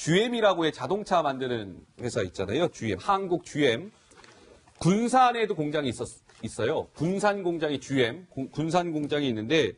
GM이라고의 자동차 만드는 회사 있잖아요. GM, 한국 GM. 군산에도 공장이 있어요. 군산 공장이 GM, 군산 공장이 있는데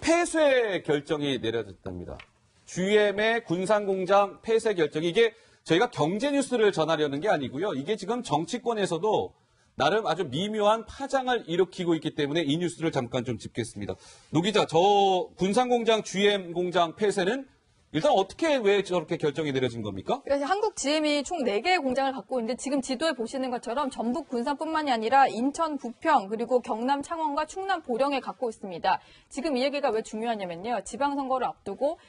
폐쇄 결정이 내려졌답니다. GM의 군산 공장 폐쇄 결정이 이게 저희가 경제 뉴스를 전하려는 게 아니고요. 이게 지금 정치권에서도 나름 아주 미묘한 파장을 일으키고 있기 때문에 이 뉴스를 잠깐 좀 짚겠습니다. 노 기자, 저 군산 공장 GM 공장 폐쇄는 일단 어떻게 왜 저렇게 결정이 내려진 겁니까? 그래서 한국 GM이 총 4개의 공장을 갖고 있는데 지금 지도에 보시는 것처럼 전북 군산뿐만이 아니라 인천 부평 그리고 경남 창원과 충남 보령에 갖고 있습니다. 지금 이 얘기가 왜 중요하냐면요. 지방선거를 앞두고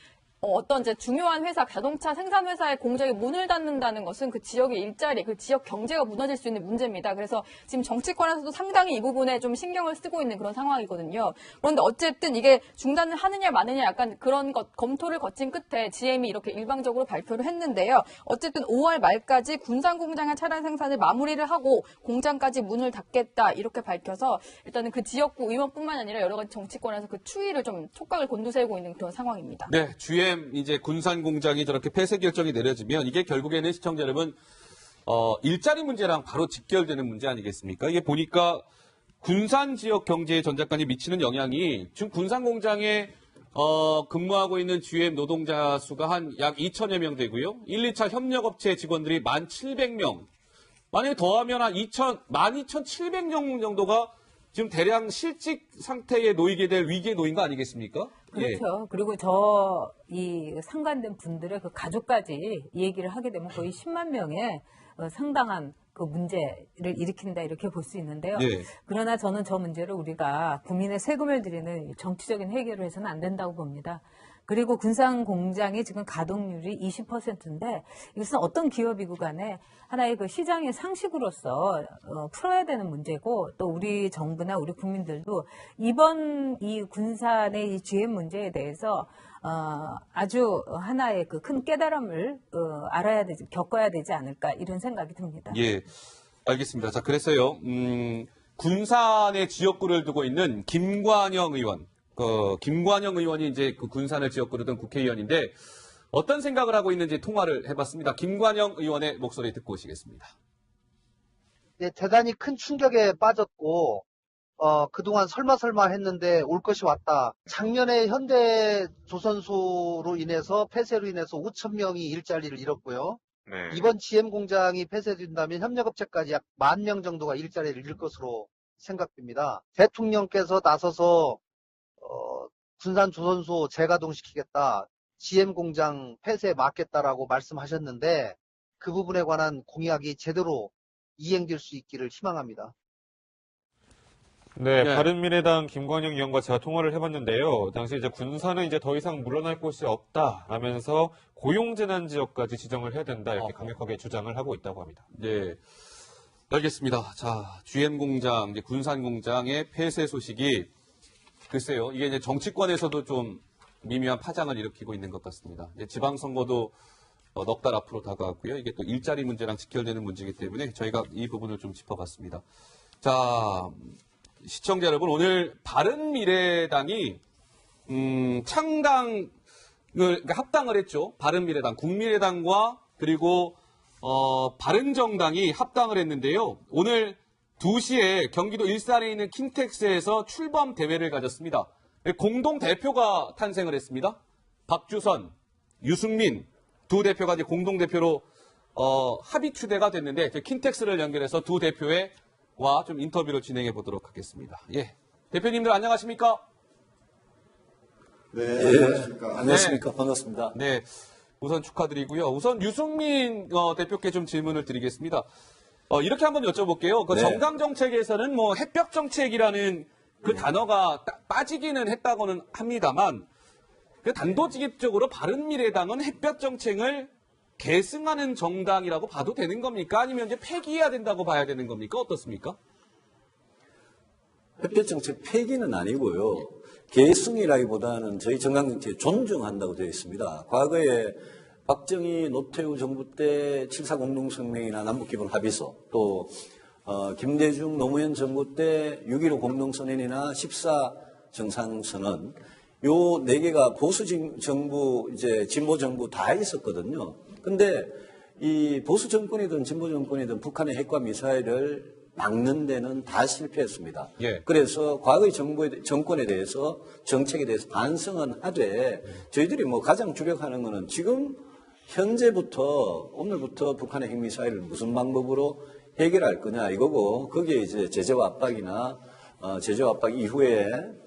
어떤 이제 중요한 회사, 자동차 생산 회사의 공장이 문을 닫는다는 것은 그 지역의 일자리, 그 지역 경제가 무너질 수 있는 문제입니다. 그래서 지금 정치권에서도 상당히 이 부분에 좀 신경을 쓰고 있는 그런 상황이거든요. 그런데 어쨌든 이게 중단을 하느냐 마느냐 약간 그런 검토를 거친 끝에 GM이 이렇게 일방적으로 발표를 했는데요. 어쨌든 5월 말까지 군산 공장의 차량 생산을 마무리를 하고 공장까지 문을 닫겠다 이렇게 밝혀서 일단은 그 지역구 의원뿐만 아니라 여러 가지 정치권에서 그 추이를 좀 촉각을 곤두세우고 있는 그런 상황입니다. 네, GM 이제 군산 공장이 저렇게 폐쇄 결정이 내려지면 이게 결국에는 시청자 여러분 일자리 문제랑 바로 직결되는 문제 아니겠습니까? 이게 보니까 군산 지역 경제에 전 작가님 미치는 영향이 지금 군산 공장에 근무하고 있는 GM 노동자 수가 한 약 2천여 명 되고요. 1, 2차 협력업체 직원들이 1,700명. 만약에 더하면 한 12,700명 정도가 지금 대량 실직 상태에 놓이게 될 위기에 놓인 거 아니겠습니까? 그렇죠. 예. 그리고 이 상관된 분들의 그 가족까지 얘기를 하게 되면 거의 10만 명의 상당한 그 문제를 일으킨다 이렇게 볼 수 있는데요. 예. 그러나 저는 저 문제를 우리가 국민의 세금을 들이는 정치적인 해결을 해서는 안 된다고 봅니다. 그리고 군산 공장이 지금 가동률이 20%인데 이것은 어떤 기업이고 간에 하나의 그 시장의 상식으로서 풀어야 되는 문제고 또 우리 정부나 우리 국민들도 이번 이 군산의 이 GM 문제에 대해서 아주 하나의 그 큰 깨달음을 겪어야 되지 않을까 이런 생각이 듭니다. 예, 알겠습니다. 자, 그래서요, 군산의 지역구를 두고 있는 김관영 의원. 김관영 의원이 이제 그 군산을 지역구로 둔 국회의원인데 어떤 생각을 하고 있는지 통화를 해봤습니다. 김관영 의원의 목소리 듣고 오시겠습니다. 네, 대단히 큰 충격에 빠졌고 그동안 설마 했는데 올 것이 왔다. 작년에 현대조선소로 인해서 폐쇄로 인해서 5천 명이 일자리를 잃었고요. 네. 이번 GM 공장이 폐쇄된다면 협력업체까지 약 10,000명 정도가 일자리를 잃을 것으로 생각됩니다. 대통령께서 나서서 군산조선소 재가동시키겠다, GM 공장 폐쇄에 막겠다라고 말씀하셨는데 그 부분에 관한 공약이 제대로 이행될 수 있기를 희망합니다. 네, 네. 바른미래당 김관영 의원과 제가 통화를 해봤는데요. 당시 이제 군산은 이제 더 이상 물러날 곳이 없다라면서 고용재난 지역까지 지정을 해야 된다 이렇게 강력하게 주장을 하고 있다고 합니다. 네, 알겠습니다. 자, GM 공장, 이제 군산 공장의 폐쇄 소식이 글쎄요, 이게 이제 정치권에서도 좀 미묘한 파장을 일으키고 있는 것 같습니다. 이제 지방선거도 넉 달 앞으로 다가왔고요. 이게 또 일자리 문제랑 직결되는 문제이기 때문에 저희가 이 부분을 좀 짚어봤습니다. 자, 시청자 여러분, 오늘 바른미래당이 창당을 그러니까 합당을 했죠. 바른미래당, 국민의당과 그리고 바른정당이 합당을 했는데요. 오늘 2시에 경기도 일산에 있는 킨텍스에서 출범 대회를 가졌습니다. 공동 대표가 탄생을 했습니다. 박주선, 유승민 두 대표가 이제 공동 대표로 합의 추대가 됐는데 킨텍스를 연결해서 두 대표와 좀 인터뷰를 진행해 보도록 하겠습니다. 예, 대표님들 안녕하십니까? 네, 안녕하십니까. 안녕하십니까. 반갑습니다. 네, 우선 축하드리고요. 우선 유승민 대표께 좀 질문을 드리겠습니다. 이렇게 한번 여쭤볼게요. 그 네. 정당 정책에서는 뭐 햇볕 정책이라는 그 단어가 빠지기는 했다고는 합니다만, 그 단도직입적으로 바른미래당은 햇볕 정책을 계승하는 정당이라고 봐도 되는 겁니까? 아니면 이제 폐기해야 된다고 봐야 되는 겁니까? 어떻습니까? 햇볕 정책 폐기는 아니고요. 계승이라기보다는 저희 정당 정책에 존중한다고 되어 있습니다. 과거에 박정희, 노태우 정부 때 7.4 공동성명이나 남북기본합의서, 또 김대중, 노무현 정부 때 6.15 공동선언이나 14 정상선언, 요 네 개가 보수 정부, 이제 진보 정부 다 있었거든요. 근데 이 보수 정권이든 진보 정권이든 북한의 핵과 미사일을 막는 데는 다 실패했습니다. 예. 그래서 과거의 정권에 대해서 정책에 대해서 반성은 하되 저희들이 뭐 가장 주력하는 거는 지금 현재부터 오늘부터 북한의 핵미사일을 무슨 방법으로 해결할 거냐 이거고 거기에 이제 제재와 압박이나 제재와 압박 이후에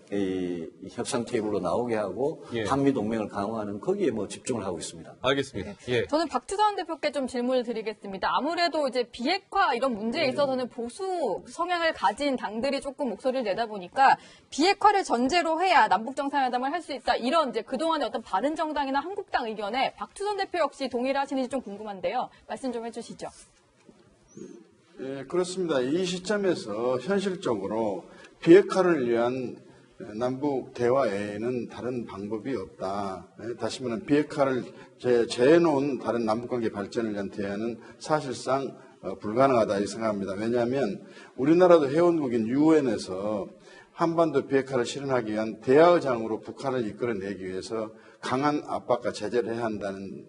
이 협상 테이블로 나오게 하고 예. 한미 동맹을 강화하는 거기에 뭐 집중을 하고 있습니다. 알겠습니다. 예. 저는 박주선 대표께 좀 질문을 드리겠습니다. 아무래도 이제 비핵화 이런 문제에 있어서는 보수 성향을 가진 당들이 조금 목소리를 내다 보니까 비핵화를 전제로 해야 남북 정상회담을 할 수 있다. 이런 이제 그동안의 어떤 바른정당이나 한국당 의견에 박주선 대표 역시 동의를 하시는지 좀 궁금한데요. 말씀 좀 해주시죠. 예, 그렇습니다. 이 시점에서 현실적으로 비핵화를 위한 남북 대화 외에는 다른 방법이 없다. 다시 말하면 비핵화를 제해놓은 다른 남북관계 발전을 위한 대화는 사실상 불가능하다 이렇게 생각합니다. 왜냐하면 우리나라도 회원국인 유엔에서 한반도 비핵화를 실현하기 위한 대화의장으로 북한을 이끌어내기 위해서 강한 압박과 제재를 해야 한다는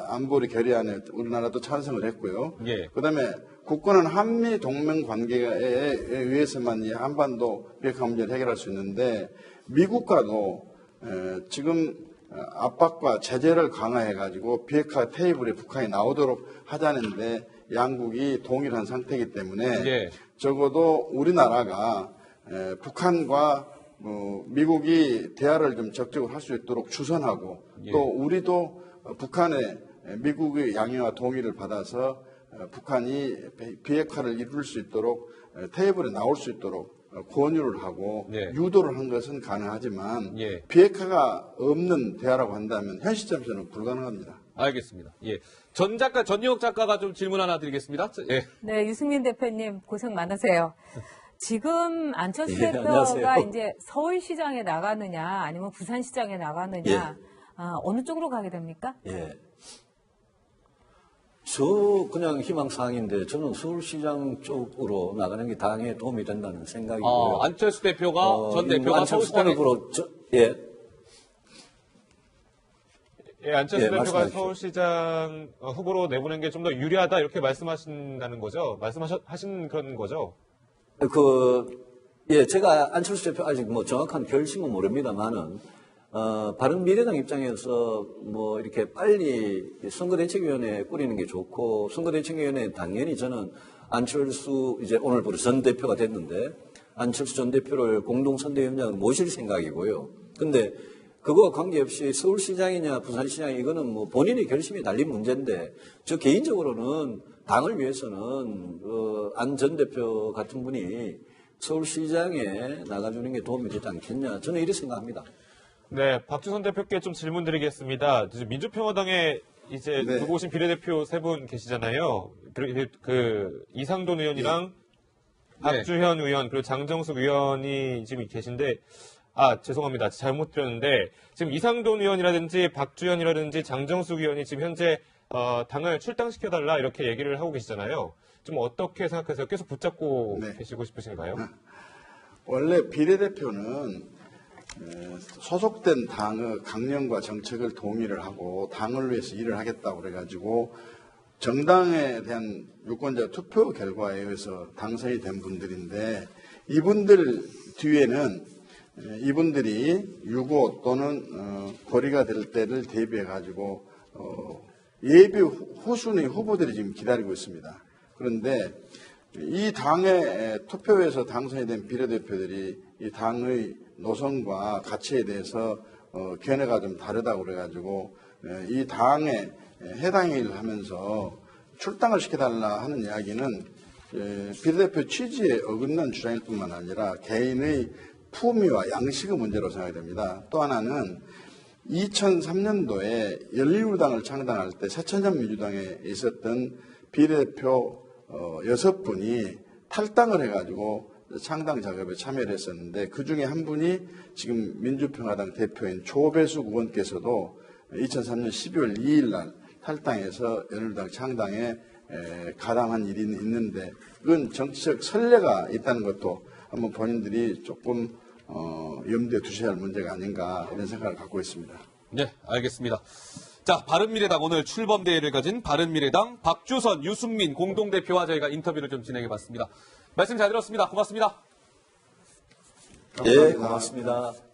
안보리 결의안에 우리나라도 찬성을 했고요. 예. 그다음에 국가는 한미 동맹 관계에 의해서만 이 한반도 비핵화 문제를 해결할 수 있는데 미국과도 지금 압박과 제재를 강화해가지고 비핵화 테이블에 북한이 나오도록 하자는데 양국이 동일한 상태이기 때문에 예. 적어도 우리나라가 북한과 미국이 대화를 좀 적극적으로 할 수 있도록 추선하고 예. 또 우리도 북한의 미국의 양해와 동의를 받아서 북한이 비핵화를 이룰 수 있도록 테이블에 나올 수 있도록 권유를 하고 예. 유도를 한 것은 가능하지만 예. 비핵화가 없는 대화라고 한다면 현 시점에서는 불가능합니다. 알겠습니다. 예. 전유혁 작가가 좀 질문 하나 드리겠습니다. 예. 네, 유승민 대표님 고생 많으세요. 지금 안철수 예, 대표가 안녕하세요. 이제 서울시장에 나가느냐 아니면 부산시장에 나가느냐 어느 쪽으로 가게 됩니까? 예. 저 그냥 희망사항인데 저는 서울시장 쪽으로 나가는 게 당에 도움이 된다는 생각이고요. 안철수 대표가 전 대표가 안철수 서울시장에 후보로 예. 예, 안철수 예, 대표가 말씀하십시오. 서울시장 후보로 내보낸 게 좀 더 유리하다 이렇게 말씀하신다는 거죠? 말씀하신 그런 거죠? 예, 제가 안철수 대표 아직 뭐 정확한 결심은 모릅니다만은, 바른미래당 입장에서 뭐 이렇게 빨리 선거대책위원회 꾸리는 게 좋고, 선거대책위원회 당연히 저는 안철수 이제 오늘부터 전 대표가 됐는데, 안철수 전 대표를 공동선대위원장으로 모실 생각이고요. 근데 그거와 관계없이 서울시장이냐 부산시장 이거는 뭐 본인의 결심에 달린 문제인데 저 개인적으로는 당을 위해서는 안 전 대표 같은 분이 서울시장에 나가주는 게 도움이 되지 않겠냐 저는 이렇게 생각합니다. 네, 박주선 대표께 좀 질문 드리겠습니다. 민주평화당에 이제 네. 두고 오신 비례대표 세 분 계시잖아요. 그 이상돈 의원이랑 박주현 의원 그리고 장정숙 의원이 지금 계신데 죄송합니다. 잘못 드렸는데 지금 이상돈 의원이라든지 박주현이라든지 장정숙 의원이 지금 현재 당을 출당시켜달라 이렇게 얘기를 하고 계시잖아요. 좀 어떻게 생각하세요? 계속 붙잡고 네. 계시고 싶으신가요? 원래 비례대표는 소속된 당의 강령과 정책을 동의를 하고 당을 위해서 일을 하겠다고 그래가지고 정당에 대한 유권자 투표 결과에 의해서 당선이 된 분들인데 이분들 뒤에는 이분들이 유고 또는 거리가 될 때를 대비해 가지고 예비 후순위 후보들이 지금 기다리고 있습니다. 그런데 이 당의 투표에서 당선이 된 비례대표들이 이 당의 노선과 가치에 대해서 견해가 좀 다르다고 그래가지고 이 당에 해당 일을 하면서 출당을 시켜달라 하는 이야기는 비례대표 취지에 어긋난 주장일 뿐만 아니라 개인의 품위와 양식의 문제로 생각이 됩니다. 또 하나는 2003년도에 열린우리당을 창당할 때 새천년 민주당에 있었던 비례대표 6분이 탈당을 해가지고 창당 작업에 참여를 했었는데 그중에 한 분이 지금 민주평화당 대표인 조배숙 의원께서도 2003년 12월 2일 날 탈당해서 열린우리당 창당에 가담한 일이 있는데 그건 정치적 선례가 있다는 것도 한번 본인들이 조금 염두에 두셔야 할 문제가 아닌가 이런 생각을 갖고 있습니다. 네, 알겠습니다. 자, 바른미래당 오늘 출범대회를 가진 바른미래당 박주선, 유승민 공동대표와 저희가 인터뷰를 좀 진행해봤습니다. 말씀 잘 들었습니다. 고맙습니다. 예, 고맙습니다.